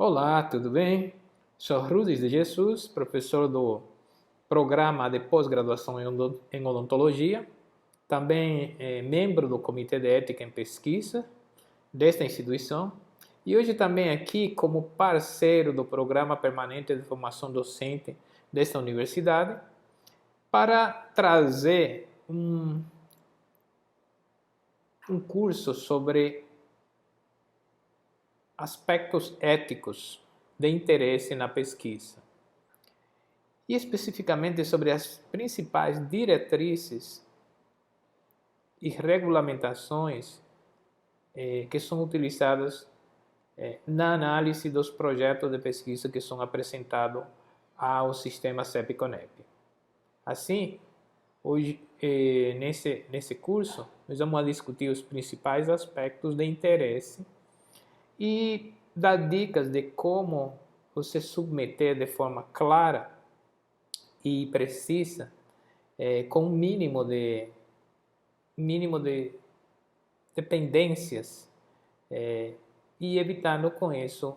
Olá, tudo bem? Sou Rudis de Jesus, professor do programa de pós-graduação em odontologia, também membro do Comitê de Ética em Pesquisa desta instituição e hoje também aqui como parceiro do Programa Permanente de Formação Docente desta universidade para trazer um curso sobre aspectos éticos de interesse na pesquisa e especificamente sobre as principais diretrizes e regulamentações que são utilizadas na análise dos projetos de pesquisa que são apresentados ao sistema CEP-CONEP. Assim, hoje nesse curso nós vamos discutir os principais aspectos de interesse e dar dicas de como você submeter de forma clara e precisa, com um mínimo de dependências e evitando com isso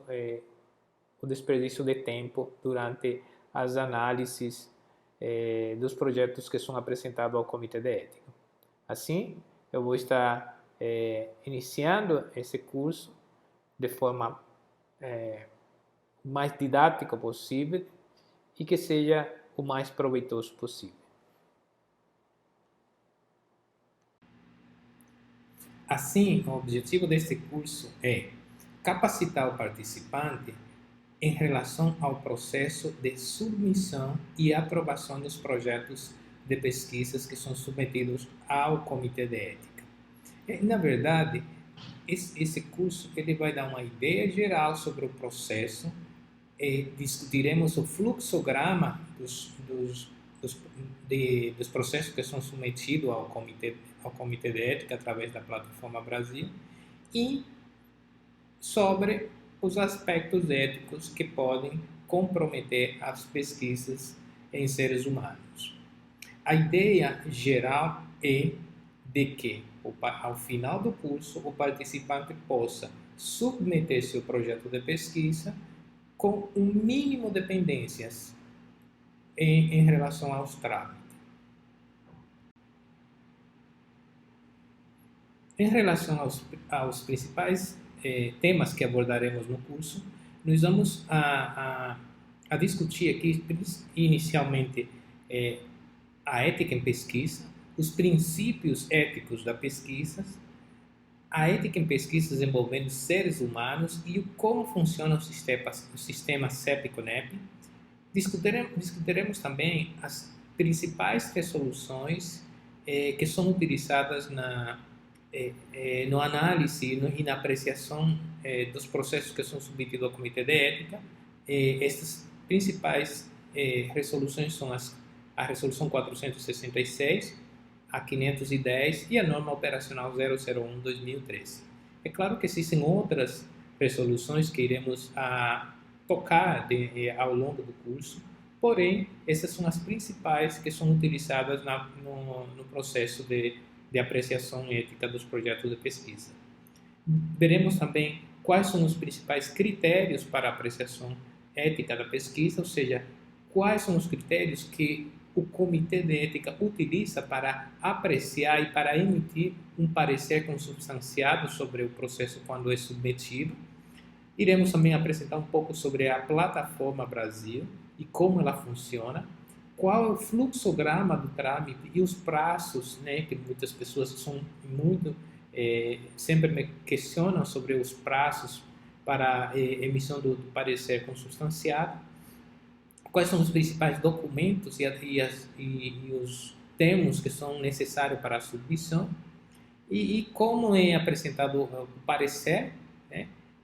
o desperdício de tempo durante as análises dos projetos que são apresentados ao Comitê de Ética. Assim, eu vou estar iniciando esse curso de forma o mais didática possível e que seja o mais proveitoso possível. Assim, o objetivo deste curso é capacitar o participante em relação ao processo de submissão e aprovação dos projetos de pesquisas que são submetidos ao Comitê de Ética. Na verdade, esse curso ele vai dar uma ideia geral sobre o processo, discutiremos o fluxograma dos processos que são submetidos ao Comitê de Ética através da Plataforma Brasil e sobre os aspectos éticos que podem comprometer as pesquisas em seres humanos. A ideia geral é de que, ao final do curso, o participante possa submeter seu projeto de pesquisa com um mínimo de dependências em relação aos trâmites. Em relação aos principais temas que abordaremos no curso, nós vamos a discutir aqui inicialmente a ética em pesquisa, os princípios éticos da pesquisa, a ética em pesquisas envolvendo seres humanos e como funciona o sistema CEP-CONEP. Discutiremos também as principais resoluções que são utilizadas no análise e na apreciação dos processos que são submetidos ao Comitê de Ética. Estas principais resoluções são a Resolução 466, a 510 e a Norma Operacional 001/2013. É claro que existem outras resoluções que iremos tocar ao longo do curso, porém, essas são as principais que são utilizadas no processo de apreciação ética dos projetos de pesquisa. Veremos também quais são os principais critérios para a apreciação ética da pesquisa, ou seja, quais são os critérios que o Comitê de Ética utiliza para apreciar e para emitir um parecer consubstanciado sobre o processo quando é submetido. Iremos também apresentar um pouco sobre a Plataforma Brasil e como ela funciona, qual é o fluxograma do trâmite e os prazos, que muitas pessoas sempre me questionam sobre os prazos para a emissão do parecer consubstanciado, quais são os principais documentos e os termos que são necessários para a submissão e como é apresentado o parecer,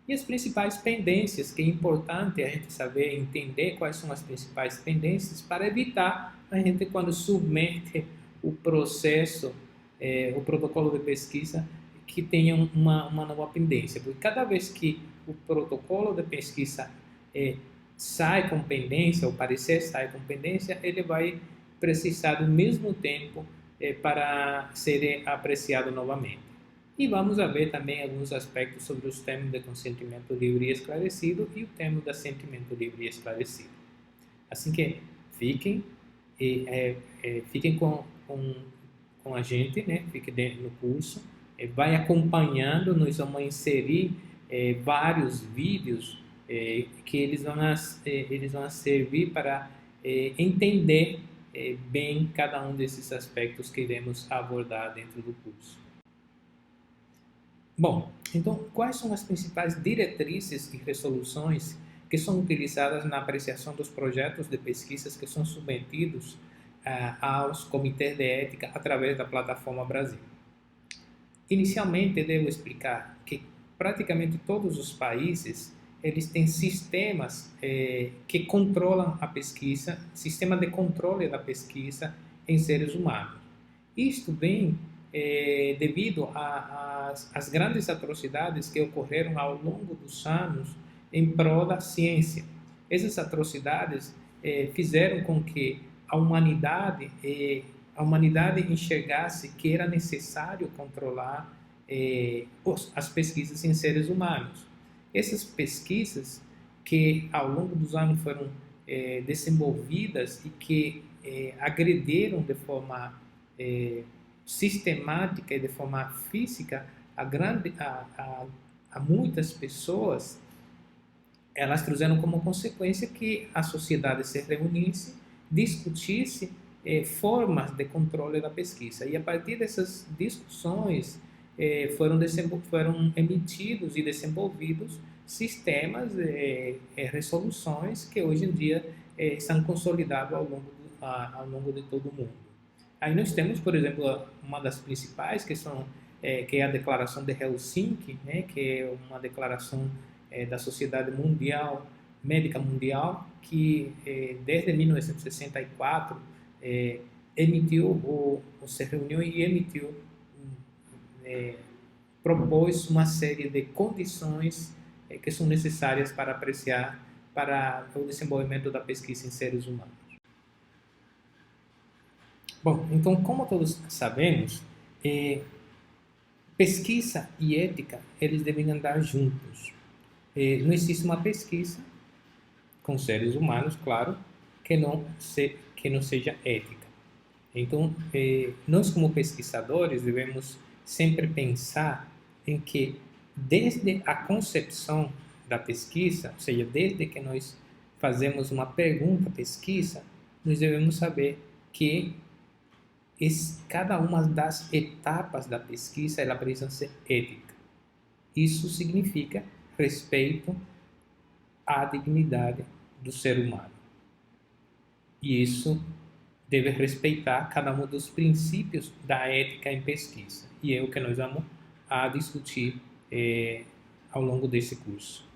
e as principais pendências, que é importante a gente saber, entender quais são as principais pendências para evitar a gente, quando submete o processo, o protocolo de pesquisa, que tenha uma nova pendência. Porque cada vez que o protocolo de pesquisa sai com pendência, o parecer sai com pendência, ele vai precisar do mesmo tempo para ser apreciado novamente. E vamos ver também alguns aspectos sobre os termos de consentimento livre e esclarecido e o termo de assentimento livre e esclarecido. Assim que fiquem, fiquem com a gente, né? Fiquem dentro do curso, vai acompanhando, nós vamos inserir vários vídeos que eles vão servir para entender bem cada um desses aspectos que iremos abordar dentro do curso. Bom, então, quais são as principais diretrizes e resoluções que são utilizadas na apreciação dos projetos de pesquisas que são submetidos aos comitês de ética através da plataforma Brasil? Inicialmente, devo explicar que praticamente todos os países eles têm sistemas que controlam a pesquisa, sistema de controle da pesquisa em seres humanos. Isto vem devido às grandes atrocidades que ocorreram ao longo dos anos em prol da ciência. Essas atrocidades fizeram com que a humanidade enxergasse que era necessário controlar as pesquisas em seres humanos. Essas pesquisas que ao longo dos anos foram desenvolvidas e que agrediram de forma sistemática e de forma física a muitas pessoas, elas trouxeram como consequência que a sociedade se reunisse, discutisse formas de controle da pesquisa. E a partir dessas discussões foram emitidos e desenvolvidos sistemas, resoluções que hoje em dia são consolidados ao longo de todo o mundo. Aí nós temos, por exemplo, uma das principais, que é a Declaração de Helsinki, né, que é uma declaração da Sociedade Médica Mundial, que desde 1964 se reuniu e emitiu, propôs uma série de condições que são necessárias para apreciar para o desenvolvimento da pesquisa em seres humanos. Bom, então, como todos sabemos, pesquisa e ética, eles devem andar juntos. Não existe uma pesquisa com seres humanos, claro, que não seja ética. Então, nós como pesquisadores devemos sempre pensar em que desde a concepção da pesquisa, ou seja, desde que nós fazemos uma pergunta pesquisa, nós devemos saber que cada uma das etapas da pesquisa ela precisa ser ética. Isso significa respeito à dignidade do ser humano. E isso deve respeitar cada um dos princípios da ética em pesquisa. E é o que nós vamos discutir ao longo desse curso.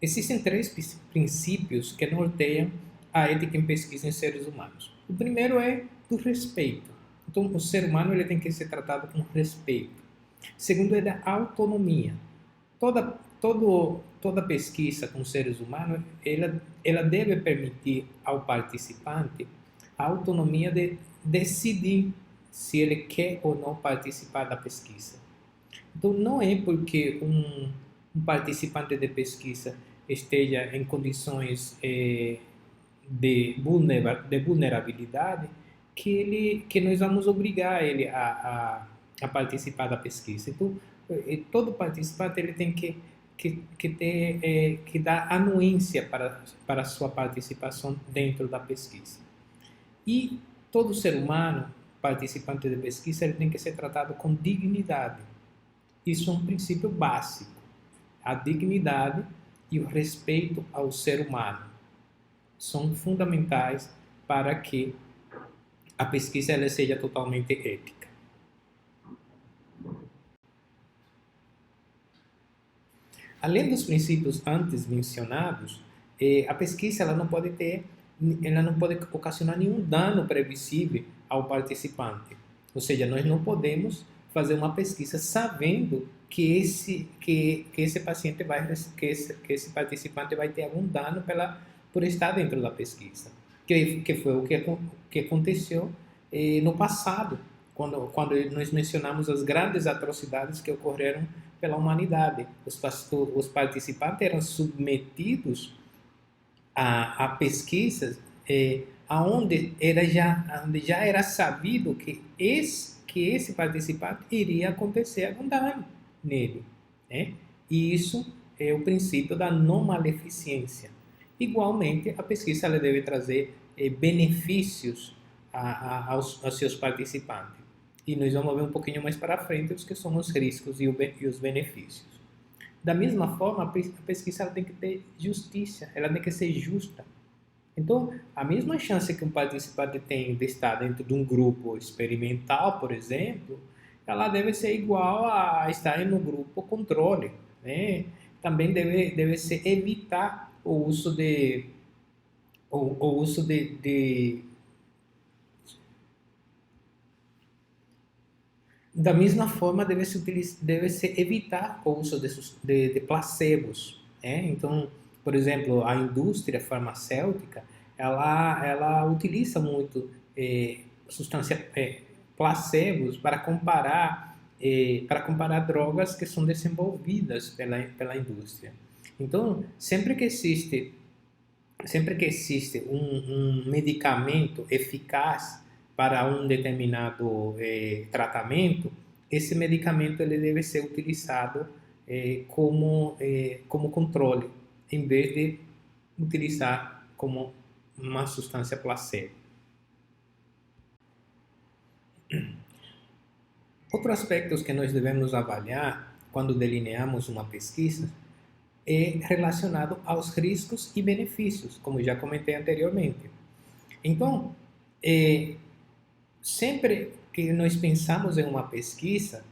Existem 3 princípios que norteiam a ética em pesquisa em seres humanos. O primeiro é do respeito. Então, o ser humano ele tem que ser tratado com respeito. O segundo é da autonomia. Toda pesquisa com seres humanos, ela deve permitir ao participante a autonomia de decidir se ele quer ou não participar da pesquisa. Então, não é porque um participante de pesquisa esteja em condições de vulnerabilidade que nós vamos obrigar ele a participar da pesquisa. Então, todo participante ele tem que dar anuência para a sua participação dentro da pesquisa. E todo ser humano, participante de pesquisa, ele tem que ser tratado com dignidade. Isso é um princípio básico. A dignidade e o respeito ao ser humano são fundamentais para que a pesquisa ela seja totalmente ética. Além dos princípios antes mencionados, a pesquisa ela não pode ocasionar nenhum dano previsível ao participante. Ou seja, nós não podemos fazer uma pesquisa sabendo que esse participante vai ter algum dano por estar dentro da pesquisa, que foi o que aconteceu no passado, quando nós mencionamos as grandes atrocidades que ocorreram pela humanidade. Os participantes eram submetidos a pesquisas onde já era sabido que esse participante iria acontecer algum dano nele, né? E isso é o princípio da não maleficência. Igualmente, a pesquisa ela deve trazer benefícios aos seus participantes. E nós vamos ver um pouquinho mais para frente os que são os riscos e os benefícios. Da mesma forma, a pesquisa ela tem que ter justiça, ela tem que ser justa. Então, a mesma chance que um participante tem de estar dentro de um grupo experimental, por exemplo, ela deve ser igual a estar no grupo controle, né? Também deve ser evitar o uso da mesma forma, deve se evitar o uso de placebos, né? Então, por exemplo, a indústria farmacêutica, ela utiliza muito placebos para comparar drogas que são desenvolvidas pela indústria. Então, sempre que existe um medicamento eficaz para um determinado tratamento, esse medicamento ele deve ser utilizado como controle, em vez de utilizar como uma substância placebo. Outros aspectos que nós devemos avaliar quando delineamos uma pesquisa é relacionado aos riscos e benefícios, como já comentei anteriormente. Então, sempre que nós pensamos em uma pesquisa,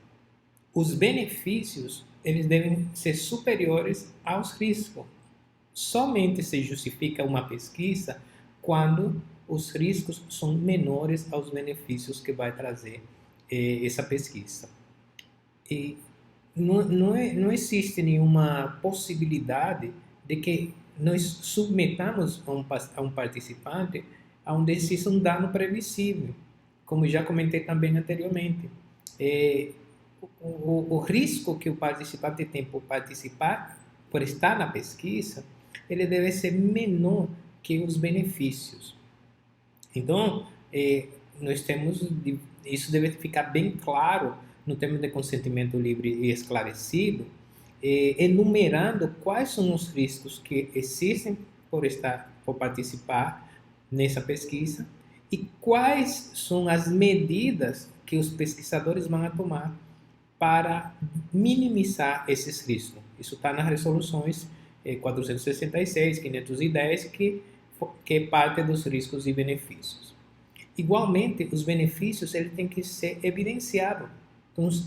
os benefícios eles devem ser superiores aos riscos. Somente se justifica uma pesquisa quando os riscos são menores aos benefícios que vai trazer essa pesquisa. E não existe nenhuma possibilidade de que nós submetamos a um participante onde exista um dano previsível, como já comentei também anteriormente. O risco que o participante tem por participar, por estar na pesquisa, ele deve ser menor que os benefícios. Então, isso deve ficar bem claro no termo de consentimento livre e esclarecido, enumerando quais são os riscos que existem por participar nessa pesquisa e quais são as medidas que os pesquisadores vão tomar para minimizar esses riscos. Isso está nas resoluções 466, 510, que é parte dos riscos e benefícios. Igualmente, os benefícios ele tem que ser evidenciado.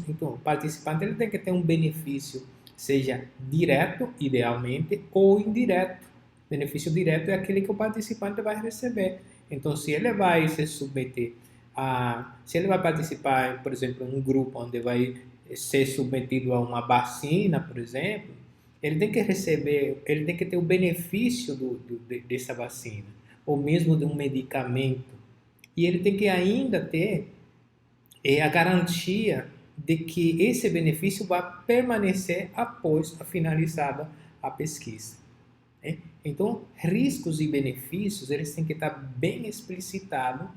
Então, o participante ele tem que ter um benefício, seja direto, idealmente, ou indireto. Benefício direto é aquele que o participante vai receber. Então, se ele vai se submeter se ele vai participar, por exemplo, em um grupo onde vai ser submetido a uma vacina, por exemplo, ele tem que ter o benefício dessa vacina, ou mesmo de um medicamento. E ele tem que ainda ter a garantia de que esse benefício vai permanecer após a finalizada a pesquisa. Né? Então, riscos e benefícios eles têm que estar bem explicitados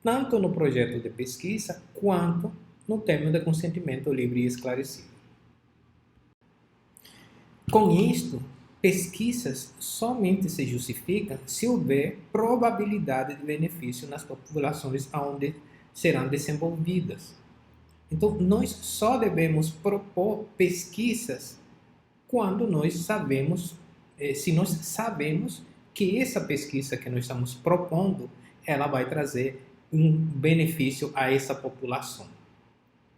tanto no projeto de pesquisa quanto no termo de consentimento livre e esclarecido. Com isto, pesquisas somente se justificam se houver probabilidade de benefício nas populações onde serão desenvolvidas. Então, nós só devemos propor pesquisas quando nós sabemos, se nós sabemos que essa pesquisa que nós estamos propondo, ela vai trazer um benefício a essa população,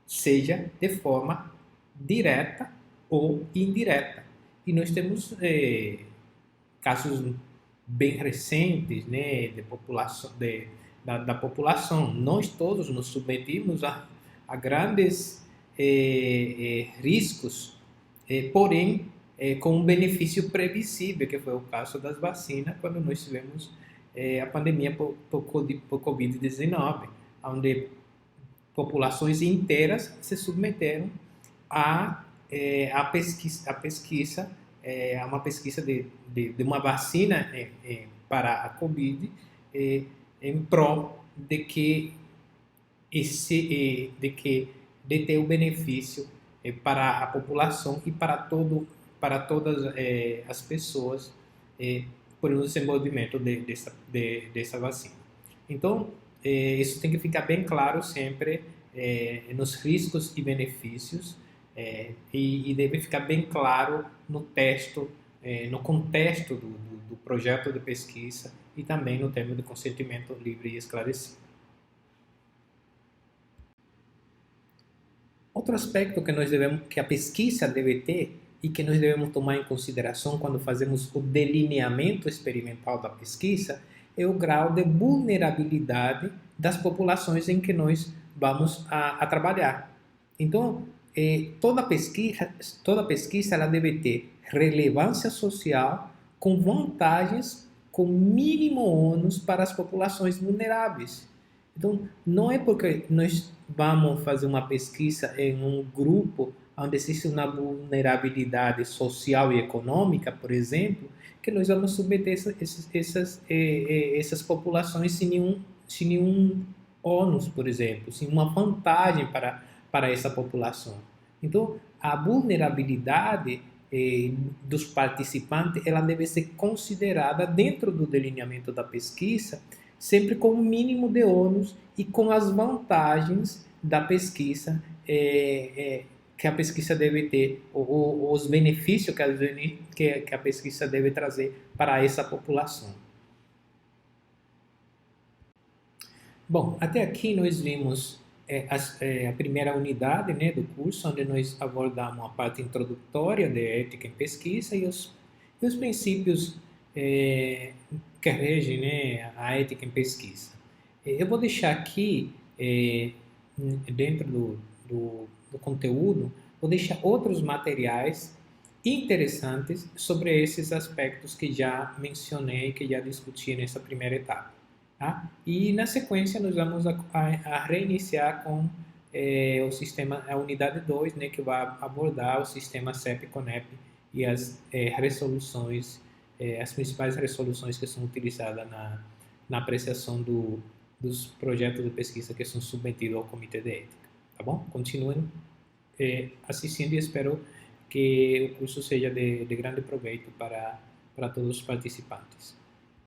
seja de forma direta ou indireta. E nós temos casos bem recentes, né, da população. Nós todos nos submetimos a grandes riscos, porém com um benefício previsível, que foi o caso das vacinas, quando nós tivemos a pandemia por Covid-19. onde populações inteiras se submeteram a pesquisa, a uma pesquisa de uma vacina para a Covid, em prol de ter o benefício para a população e para todas as pessoas por o desenvolvimento dessa vacina. Então, isso tem que ficar bem claro sempre nos riscos e benefícios e deve ficar bem claro no texto, no contexto do projeto de pesquisa e também no termo de consentimento livre e esclarecido. Outro aspecto que a pesquisa deve ter e que nós devemos tomar em consideração quando fazemos o delineamento experimental da pesquisa é o grau de vulnerabilidade das populações em que nós vamos a trabalhar. Então, toda pesquisa ela deve ter relevância social com vantagens com mínimo ônus para as populações vulneráveis. Então, não é porque nós vamos fazer uma pesquisa em um grupo onde existe uma vulnerabilidade social e econômica, por exemplo, que nós vamos submeter essas populações sem nenhum ônus, por exemplo, sem uma vantagem para essa população. Então, a vulnerabilidade dos participantes ela deve ser considerada dentro do delineamento da pesquisa, sempre com o mínimo de ônus e com as vantagens da pesquisa que a pesquisa deve ter, os benefícios que a pesquisa deve trazer para essa população. Bom, até aqui nós vimos a primeira unidade, né, do curso, onde nós abordamos a parte introdutória de ética em pesquisa e os princípios que regem, né, a ética em pesquisa. Eu vou deixar aqui, dentro do conteúdo, vou deixar outros materiais interessantes sobre esses aspectos que já mencionei, que já discuti nessa primeira etapa. Tá? E na sequência nós vamos a reiniciar com o sistema, a unidade 2, né, que vai abordar o sistema CEP-CONEP e as resoluções, as principais resoluções que são utilizadas na apreciação dos projetos de pesquisa que são submetidos ao Comitê de Ética. Tá bom? Continuem assistindo e espero que o curso seja de grande proveito para todos os participantes.